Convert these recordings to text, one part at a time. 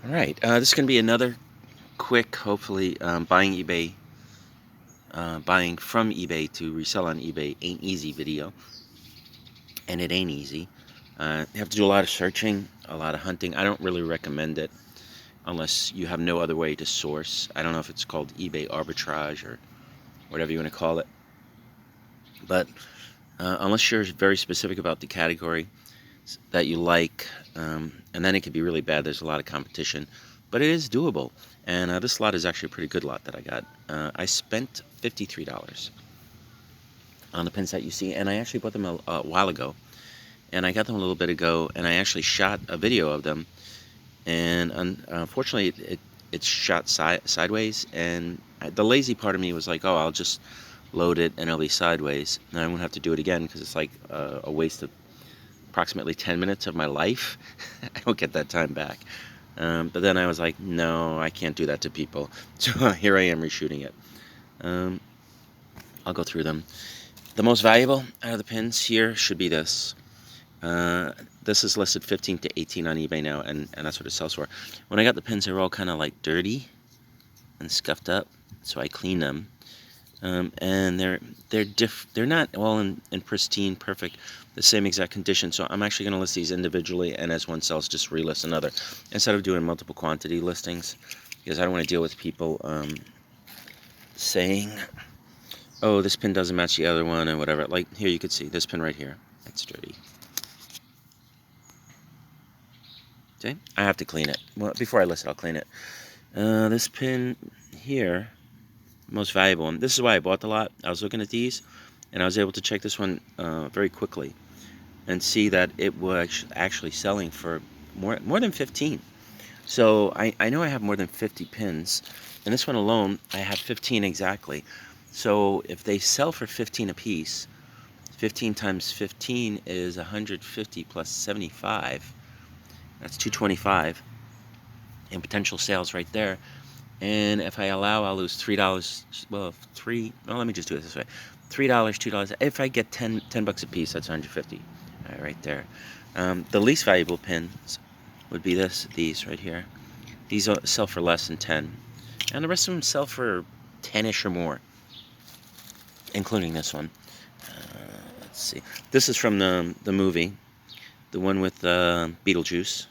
Alright, this is going to be another quick, hopefully, buying from eBay to resell on eBay ain't easy video. And it ain't easy. You have to do a lot of searching, a lot of hunting. I don't really recommend it unless you have no other way to source. I don't know if it's called eBay arbitrage or whatever you want to call it. But unless you're very specific about the category that you like, and then it could be really bad. There's a lot of competition, but it is doable. And this lot is actually a pretty good lot that I got. I spent $53 on the pins that you see, and I actually bought them a while ago. And I got them a little bit ago, and I actually shot a video of them. And unfortunately, it's shot sideways, and the lazy part of me was like, oh, I'll just load it and it'll be sideways, and I won't have to do it again because it's like a waste of approximately 10 minutes of my life. I don't get that time back. But then I was like, no, I can't do that to people. So here I am reshooting it. I'll go through them. The most valuable out of the pins here should be this. This is listed 15 to 18 on eBay now, and that's what it sells for. When I got the pins, they were all kind of like dirty and scuffed up, so I cleaned them. And they're not all in pristine, perfect, the same exact condition. So I'm actually going to list these individually, and as one sells, just relist another, instead of doing multiple quantity listings, because I don't want to deal with people saying, oh, this pin doesn't match the other one and whatever. Like here, you could see this pin right here. It's dirty. Okay, I have to clean it. Well, before I list it, I'll clean it. This pin here, most valuable, and this is why I bought the lot. I was looking at these, and I was able to check this one very quickly and see that it was actually selling for more than 15. So I know I have more than 50 pins, and this one alone, I have 15 exactly. So if they sell for 15 a piece, 15 times 15 is 150 plus 75. That's 225 in potential sales right there. And if I allow, I'll lose $3. Well, let me just do it this way. $3, $2. If I get 10 bucks a piece, that's 150. All right there. The least valuable pins would be these right here. These sell for less than 10. And the rest of them sell for 10-ish or more, including this one. Let's see. This is from the movie, the one with Beetlejuice,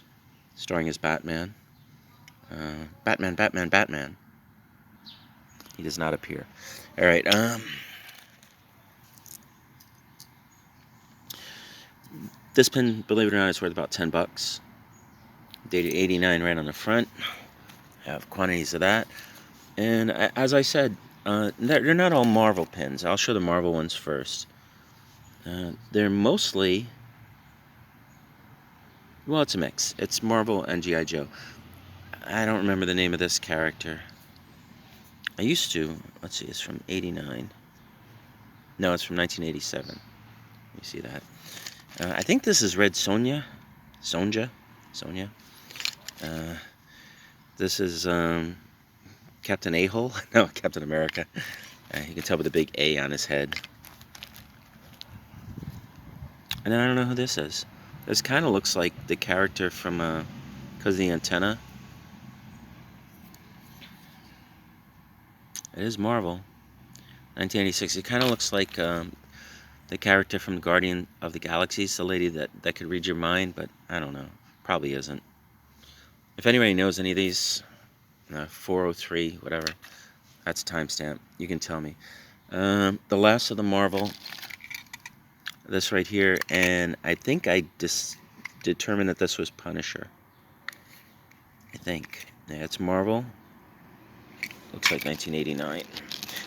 starring as Batman. Batman. He does not appear. All right. This pin, believe it or not, is worth about 10 bucks. Dated 89 right on the front. I have quantities of that. And as I said, they're not all Marvel pins. I'll show the Marvel ones first. They're mostly, well, it's a mix. It's Marvel and G.I. Joe. I don't remember the name of this character. I used to. Let's see, it's from 89. No, it's from 1987. You see that? I think this is Red Sonja. Sonja. This is Captain A-Hole. No, Captain America. You can tell with the big A on his head. And then I don't know who this is. This kind of looks like the character from, because of the antenna. It is Marvel. 1986. It kind of looks like the character from Guardian of the Galaxies, the lady that could read your mind, but I don't know. Probably isn't. If anybody knows any of these, 403, whatever, that's timestamp. You can tell me. The last of the Marvel, this right here, and I think I determined that this was Punisher. I think. Yeah, it's Marvel. Looks like 1989.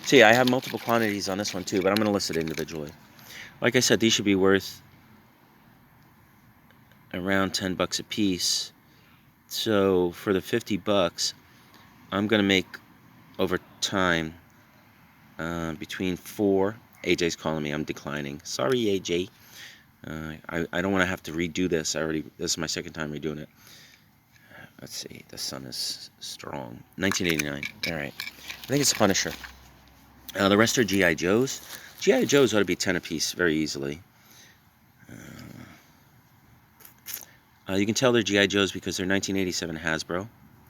See, I have multiple quantities on this one too, but I'm going to list it individually. Like I said, these should be worth around 10 bucks a piece. So for the 50 bucks, I'm going to make over time between 4. AJ's calling me. I'm declining. Sorry, AJ. I don't want to have to redo this. This is my second time redoing it. Let's see. The sun is strong. 1989. All right. I think it's Punisher. The rest are G.I. Joes. G.I. Joes ought to be 10 apiece very easily. You can tell they're G.I. Joes because they're 1987 Hasbro.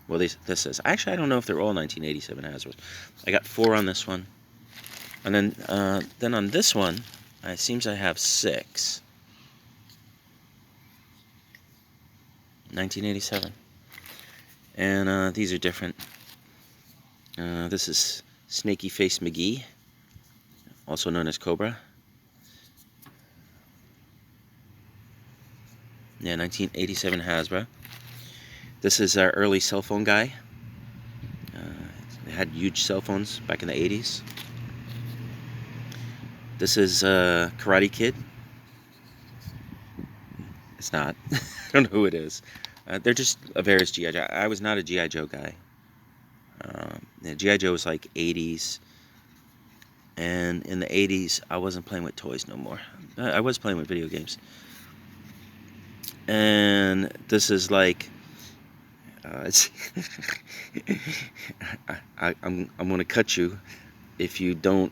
Well, this is. Actually, I don't know if they're all 1987 Hasbros. I got 4 on this one. And then on this one, it seems I have 6. 1987. And these are different. This is Snaky Face McGee, also known as Cobra. Yeah, 1987 Hasbro. This is our early cell phone guy. They had huge cell phones back in the 80s. This is Karate Kid. It's not. I don't know who it is. They're just various G.I. Joe. I was not a G.I. Joe guy. G.I. Joe was like 80s. And in the 80s, I wasn't playing with toys no more. I was playing with video games. And this is like... I'm going to cut you if you don't...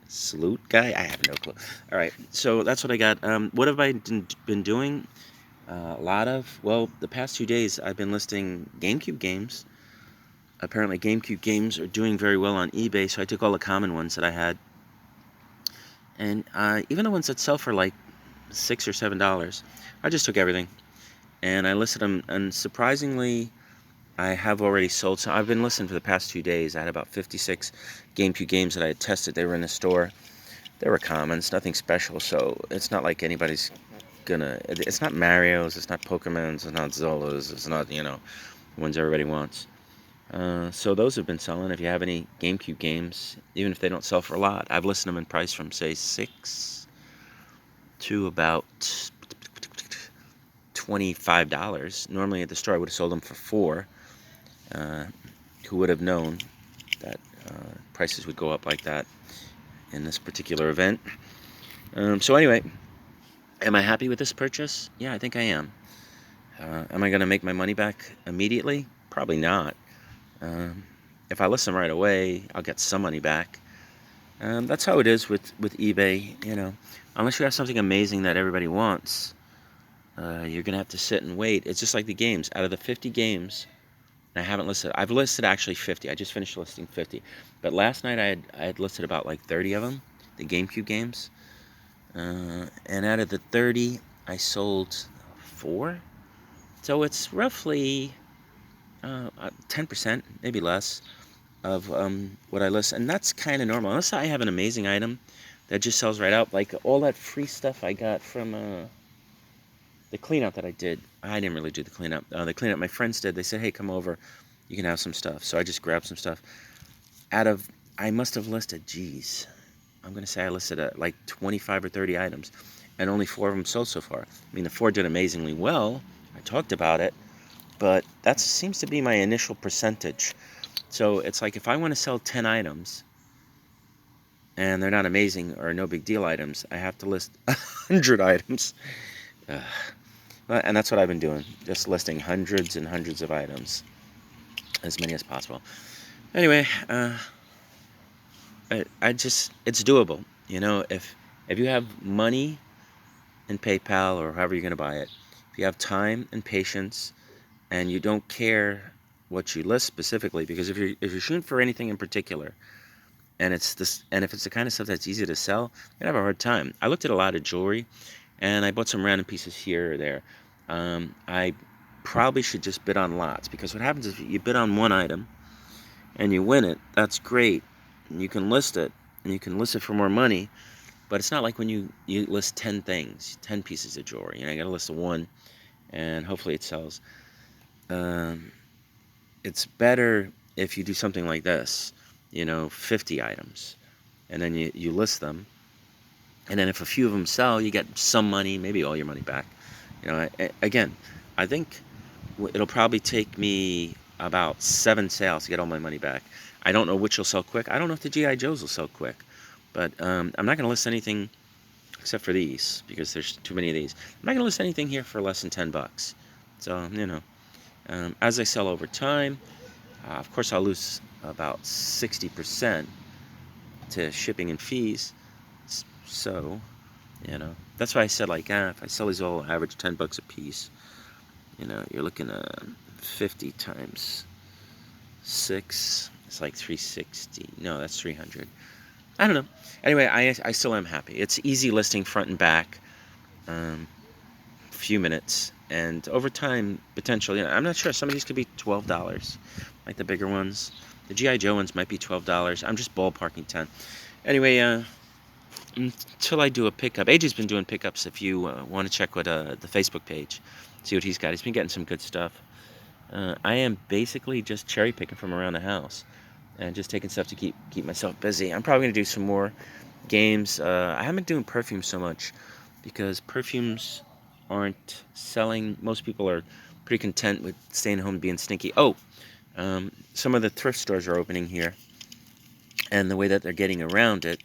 salute guy? I have no clue. Alright, so that's what I got. What have I been doing? A lot of... Well, the past 2 days I've been listing GameCube games. Apparently GameCube games are doing very well on eBay, so I took all the common ones that I had. And even the ones that sell for like $6 or $7, I just took everything. And I listed them, and surprisingly, I have already sold some. I've been listing for the past 2 days. I had about 56 GameCube games that I had tested. They were in the store. They were commons, nothing special, so it's not like anybody's gonna... It's not Mario's, it's not Pokemon's, it's not Zola's, it's not, you know, ones everybody wants. So those have been selling. If you have any GameCube games, even if they don't sell for a lot, I've listed them in price from, say, $6 to about $25. Normally at the store I would have sold them for $4. Who would have known that prices would go up like that in this particular event? So anyway, am I happy with this purchase? Yeah, I think I am. Am I going to make my money back immediately? Probably not. If I list them right away, I'll get some money back. That's how it is with eBay, you know. Unless you have something amazing that everybody wants, you're going to have to sit and wait. It's just like the games. Out of the 50 games, I haven't listed... I've listed actually 50. I just finished listing 50. But last night I had listed about like 30 of them, the GameCube games. And out of the 30, I sold 4. So it's roughly 10%, maybe less, of what I list. And that's kind of normal. Unless I have an amazing item that just sells right out. Like all that free stuff I got from the cleanup that I did. I didn't really do the cleanup. The cleanup my friends did. They said, hey, come over. You can have some stuff. So I just grabbed some stuff. I must have listed, geez, I'm going to say I listed like 25 or 30 items. And only 4 of them sold so far. I mean, the 4 did amazingly well. I talked about it. But that seems to be my initial percentage. So it's like if I want to sell 10 items, and they're not amazing or no big deal items, I have to list 100 items. And that's what I've been doing. Just listing hundreds and hundreds of items. As many as possible. Anyway, it's doable. You know, if you have money in PayPal or however you're going to buy it, if you have time and patience, and you don't care what you list specifically, because if you're shooting for anything in particular, and if it's the kind of stuff that's easy to sell, you're gonna have a hard time. I looked at a lot of jewelry, and I bought some random pieces here or there. I probably should just bid on lots, because what happens is you bid on one item and you win it. That's great, and you can list it, and you can list it for more money. But it's not like when you list 10 things, 10 pieces of jewelry. You know, you got to list one, and hopefully it sells. It's better if you do something like this, you know, 50 items, and then you list them, and then if a few of them sell, you get some money, maybe all your money back. You know, again, I think it'll probably take me about 7 sales to get all my money back. I don't know which will sell quick. I don't know if the G.I. Joes will sell quick, but I'm not going to list anything except for these, because there's too many of these. I'm not going to list anything here for less than $10. So, you know, as I sell over time, of course I'll lose about 60% to shipping and fees. So, you know, that's why I said, like, if I sell these all average $10 a piece, you know, you're looking at 50 times 6. It's like 360. No, that's 300. I don't know. Anyway, I still am happy. It's easy listing front and back. Few minutes, and over time, potentially, I'm not sure. Some of these could be $12, like the bigger ones. The G.I. Joe ones might be $12. I'm just ballparking 10. Anyway, until I do a pickup. AJ's been doing pickups. If you want to check what the Facebook page, see what he's got. He's been getting some good stuff. I am basically just cherry picking from around the house and just taking stuff to keep myself busy. I'm probably gonna do some more games. I haven't been doing perfumes so much because perfumes aren't selling. Most people are pretty content with staying home and being stinky. Oh, some of the thrift stores are opening here, and the way that they're getting around it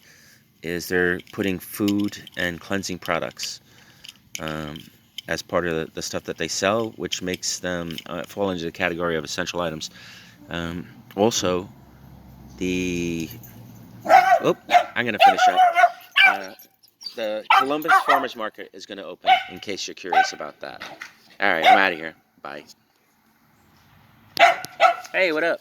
is they're putting food and cleansing products as part of the stuff that they sell, which makes them fall into the category of essential items. Also, I'm going to finish up. The Columbus Farmers Market is going to open, in case you're curious about that. All right, I'm out of here. Bye. Hey, what up?